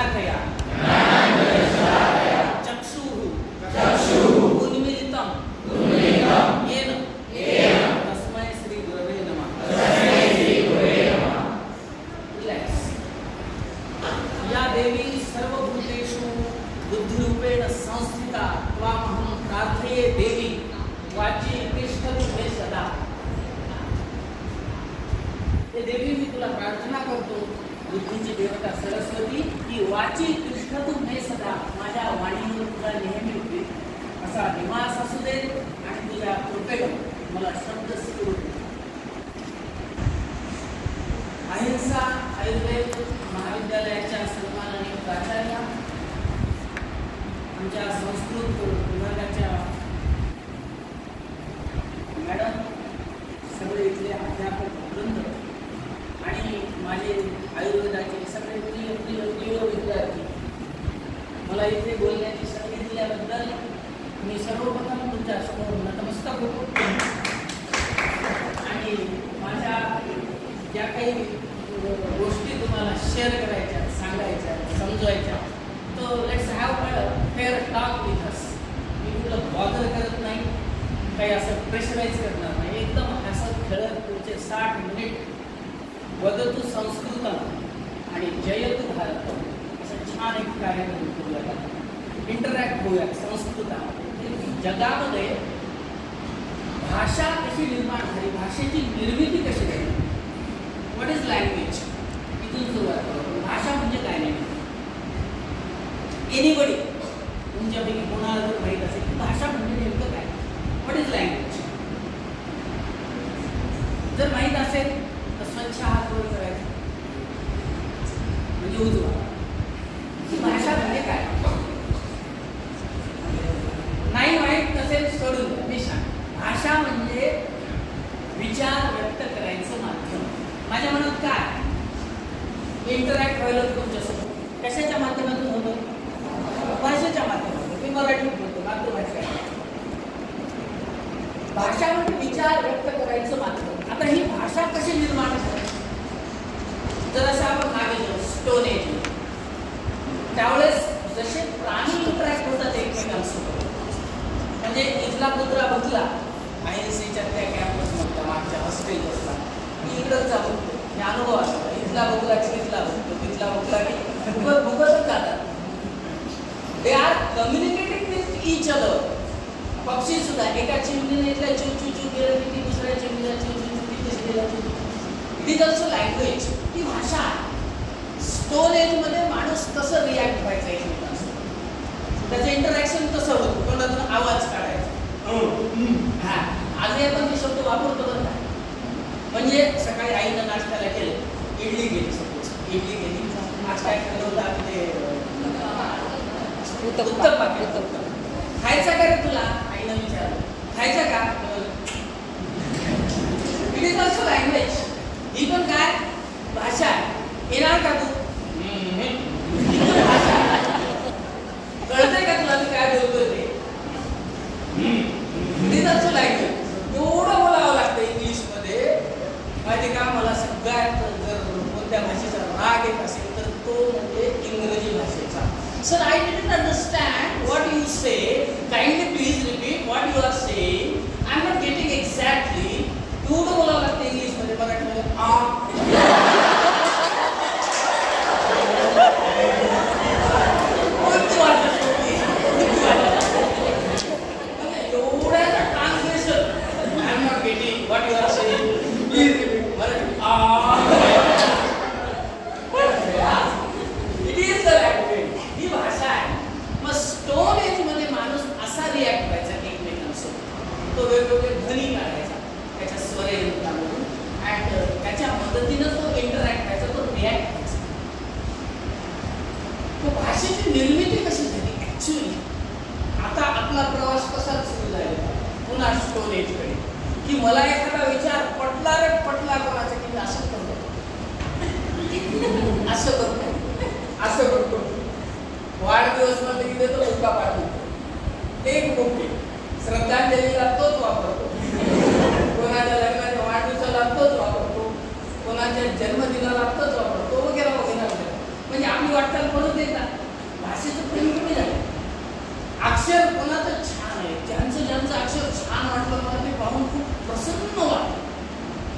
शलाकया चक्षुः उन्मीलितं येन तस्मै श्री गुरवे नमः. रिलॅक्स. या देवी सर्वभूतेषु बुद्धिरूपेण संस्थिता त्वामहं प्रार्थये देवी वाची तिष्ठतु मे सदा. हे देवी मी तुला प्रार्थना करतो, बुद्धीची देवता सरस्वती की वाची तिष्ठतु मे सदा, माझ्या वाणीवर तुला नेहमी उभी असा निवास असू दे आणि तुझ्या कृपेने मला शब्द स्फुरू दे. अहिंसा आयुर्वेद महाविद्यालयाच्या सन्माननीय प्राचार्य, आमच्या संस्कृत विभागाच्या मॅडम, सगळे इथले अध्यापक वृंद आणि माझे आयुर्वेदाचे सगळे प्रिय विद्यार्थी, मला इथे बोलण्याची संधी दिल्याबद्दल मी सर्वप्रथम तुमच्या समोर नतमस्तक होतो. आणि माझ्या ज्या काही गोष्टी तुम्हाला शेअर करायच्या, सांगायच्या, समजवायच्या, तो let's have a fair talk with us. मी तुला बॉदर करत नाही, काही असं प्रेशराईज करणार नाही, एकदम असं खेळत तुमचे 60 मिनिट वदतु संस्कृतम आणि जयतु भारत असं छान एक कार्यक्रम करूया, इंटरॅक्ट होऊया संस्कृतामध्ये. जगामध्ये भाषा कशी निर्माण झाली, भाषेची निर्मिती कशी झाली, व्हॉट इज लँग्वेज, इथून सुरुवात करू. भाषा म्हणजे काय नाही, एनीबडी तुमच्यापैकी कोणाला जर माहीत असेल की भाषा म्हणजे नेमकं काय, व्हॉट इज लँग्वेज, जर माहीत असेल तर स्वच्छ हात वर करायचा म्हणजे उजवा. ही भाषा म्हणजे काय, नाही माहीत नसेल सोडून द्या, मी सांग. भाषा म्हणजे विचार व्यक्त करायचं माध्यम. माझ्या मनात काय इंटरॅक्ट व्हायला तुमच्यासोबत कशाच्या माध्यमातून होतं, भाषेच्या माध्यमातून. मी मराठी बोलतो, मातृभाषा. भाषा म्हणजे विचार व्यक्त करायचं माध्यम. आता ही भाषा कशी निर्माण झाली, जर असं आपण मागे जाऊ स्टोन एज, त्यावेळेस जसे प्राणी इंटरॅक्ट होतात एकमेकांसोबत, म्हणजे इथला कुत्रा भुकला, INC-च्या त्या कॅम्पसमधल्या मागच्या हॉस्टेलला मी इकडंच जातो, मी अनुभव आला. इथला भुकला की तिथला भुकतो, तिथला भुकला की भुकतच जातात. They are communicating with each other. पक्षी सुद्धा एका चिमणीने इथल्या चिव चिव चिव केलं की ती दुसऱ्या चिमणीला चिव चिव चिव, ती तिसरीला चिव. इट इज ऑल्सो लँग्वेज, ती भाषा आहे. स्टोन एजमध्ये माणूस कसं रिॲक्ट व्हायचा एकमेकांसोबत, त्याचं इंटरॅक्शन कसं होतं, तोंडातून आवाज काढायचा. हा आजही आपण ते शब्द वापरतो बरं का. म्हणजे सकाळी आईनं नाश्त्याला केलं, इडली केली, सपोज इडली केली, आज काय केलं होतं आम्ही ते उत्तप्पा केला. खायचा का रे तुला, आईनं विचारलं. खायचा का, इट इज ऑल्सो लँग्वेज. ही पण काय भाषा आहे. येणार का तू, भाषा. कळतंय का तुला मी काय बोलतोय ते, इट इज ऑल्सो लँग्वेज. एवढं बोलावं लागतं इंग्लिशमध्ये माहिती का. मला सगळ्यात जर कोणत्या भाषेचा राग येत असेल तर तो म्हणजे इंग्रजी भाषेचा. Sir I didn't understand what you say, kindly please repeat what you are saying, I am not getting exactly. एवढं बोलावं लागतं इंग्लिशमध्ये. मराठीमध्ये what you are saying, please repeat. It is the language. ही भाषा आहे. मग स्टोन एज मध्ये माणूस असा रिॲक्ट व्हायचा एकमेकांसोबत. तो वेगवेगळे ध्वनी काढायचा त्याच्या स्वरयंत्रामधून आणि त्याच्या मदतीनं तो इंटरॅक्ट व्हायचा, तो रिॲक्ट व्हायचा. तो भाषेची निर्मिती कशी झाली ऍक्च्युअली. आता आपला प्रवास कसा सुरू झाला पुन्हा स्टोन एजकडे, की मला एखादा विचार पटला रे पटला कोणाचा की मी असं करतो, असं करतो, असं करतो. वाढदिवस म्हणलं की देतो बुक्का पाठवतो, एक बुके श्रद्धांजलीला तोच वापरतो, कोणाच्या लग्नाच्या वाढदिवसाला तोच वापरतो, कोणाच्या जन्मदिनाला तोच वापरतो, वगैरे वगैरे वगैरे. म्हणजे आपली वाटचाल परत येतात. भाषेचं प्रेम कमी झालं. अक्षर कोणाचं छान आहे, ज्यांचं अक्षर छान वाटलं मला ते पाहून खूप प्रसन्न वाटलं.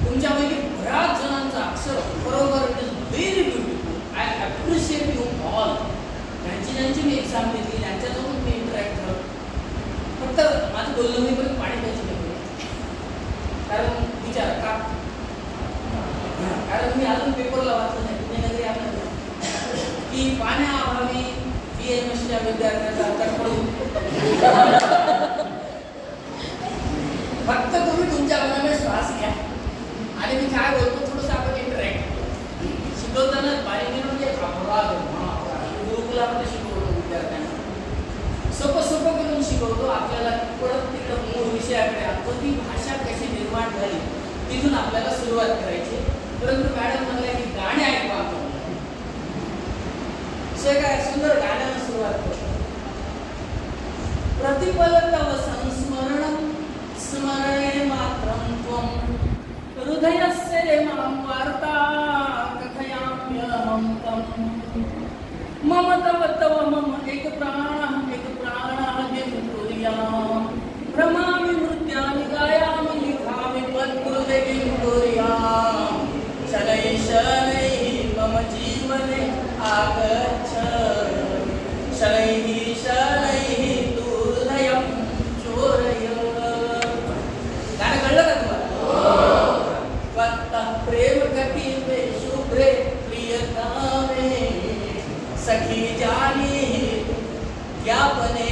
तुमच्यापैकी बऱ्याच जणांचं अक्षर बरोबर it is very beautiful. I appreciate you all. ज्यांची मी एक्झाम घेतली त्यांच्यासोबत मी इंटरॅक्ट झालो. फक्त माझं बोलणं मी पण पाणी प्यायचं नाही, कारण विचार का, कारण मी अजून पेपरला वाचलं नाही. पुणे नगरी आपल्याला की पाण्याअभावी BMSच्या विद्यार्थ्यांचा तडफडून फक्त तुम्ही तुमच्या मनाने श्वास घ्या आणि मी काय बोलतो थोडंसं आपण इंटरॅक्ट शिकवताना बारीकी म्हणजे अपराध गुरुकुलामध्ये शिकवतो विद्यार्थ्यांना. सोपं करून शिकवतो. आपल्याला परत तिकडं मूळ विषयाकडे आणतो. ती भाषा कशी निर्माण झाली तिथून आपल्याला सुरुवात करायची. परंतु मॅडम म्हणल्या की गाणे ऐकवा. काय सुंदर गाण्यानं सुरुवात करतो. प्रतिपल तव संस्मरणं स्मरणे मात्रं त्वं हृदयस्य मां वार्ता कथयाम्यहं तं मम तव मम एक प्राणः किं भ्रमामि नृत्यानि गायामि लिखामि पद्कृते किं कुर्याम् शनैः मम जीवने आगच्छ शनैः दुर्धयं चोरय. गाणं कळलं का तुम्हाला? त्वत्तः प्रेम कटिवे शुभ्रे प्रियतमे सखी जानीहि ज्ञापने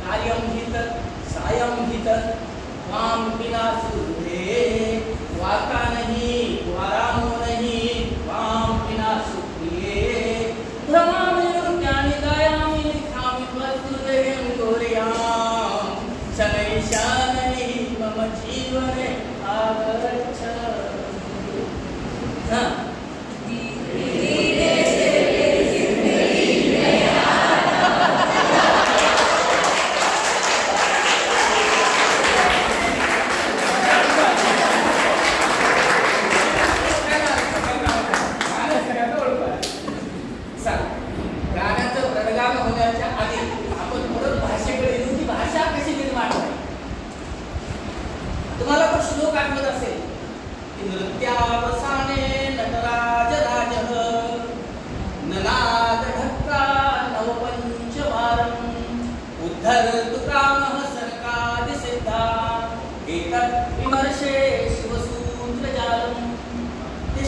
कार्यं हि तत् सायं हि तत् मां विना सुधे वार्ता नहीं वारामो नहीं मां विना सुप्रिये भ्रमामि नृत्यानि गायामि लिखामि त्वत्कृतं कुर्याम् शनैः मम जीवने आगच्छ.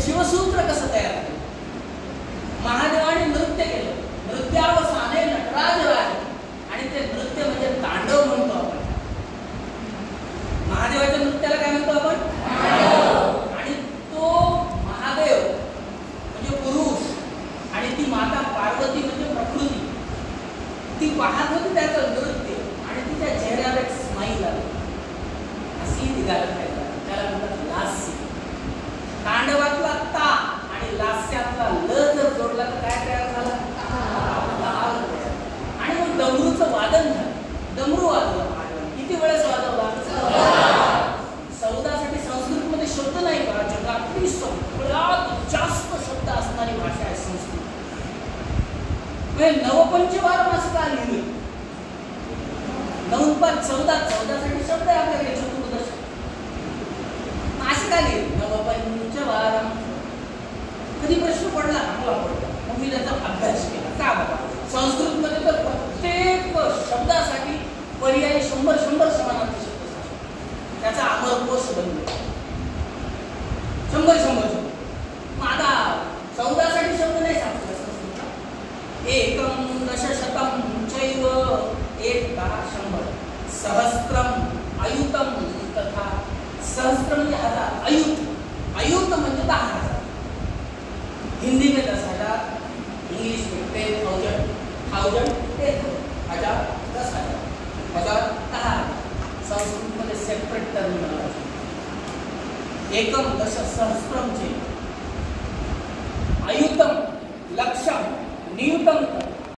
शिवसूत्र कसं तयार केलं? महादेवाने नृत्य केलं. नृत्यावसाने नटराज राज आणि ते नृत्य म्हणजे तांडव म्हणतो आपण. महादेवाच्या नृत्याला काय म्हणतो आपण? तांडव. आणि तो महादेव म्हणजे पुरुष आणि ती माता पार्वती म्हणजे प्रकृती. ती पाहत होती त्याचं नृत्य आणि तिच्या चेहऱ्यावर एक स्माईल आली. अशी निघालं पाहिजे. त्याला म्हणतात लास्य. तांडवातला ता आणि लास्यातला ल जर जोडला तर काय तयार झाला? आणि मग डमरूचं वादन झालं. डमरू वाजवलं. किती वेळेस वाजवला? 14 साठी संस्कृतमध्ये शब्द नाही का? जगातली सगळ्यात जास्त शब्द असणारी भाषा आहे संस्कृत. म्हणजे नवपंचवारम असं का लिहिलं? 9 5 14 साठी शब्द आहे आपल्याकडे. चतुर्दश असं का लिहिलं? नवपंचवारम. कधी प्रश्न पडला? मला पडला. मग मी त्याचा अभ्यास केला. का बाबा? संस्कृतमध्ये तर प्रत्येक शब्दासाठी पर्यायी 100 समानार्थी शब्द असतात. त्याचा अमरकोश बनतो. 100 शब्द. मग आता 14 साठी शब्द नाही सांगतो संस्कृतला. एकम दशशतम चैव 1 10 100 सहस्त्रम अयुतम तथा. सहस्त्र म्हणजे 1000. अयुत म्हणजे 10,000. हिंदी में 10,000, इंग्लिश में 10,000, 10,000 10,000, 10,000, 10,000. संस्कृत मध्ये सेपरेट टर्मिनॉलॉजी. एकम दश सहस्त्रम चे अयुतम लक्षम नियुतम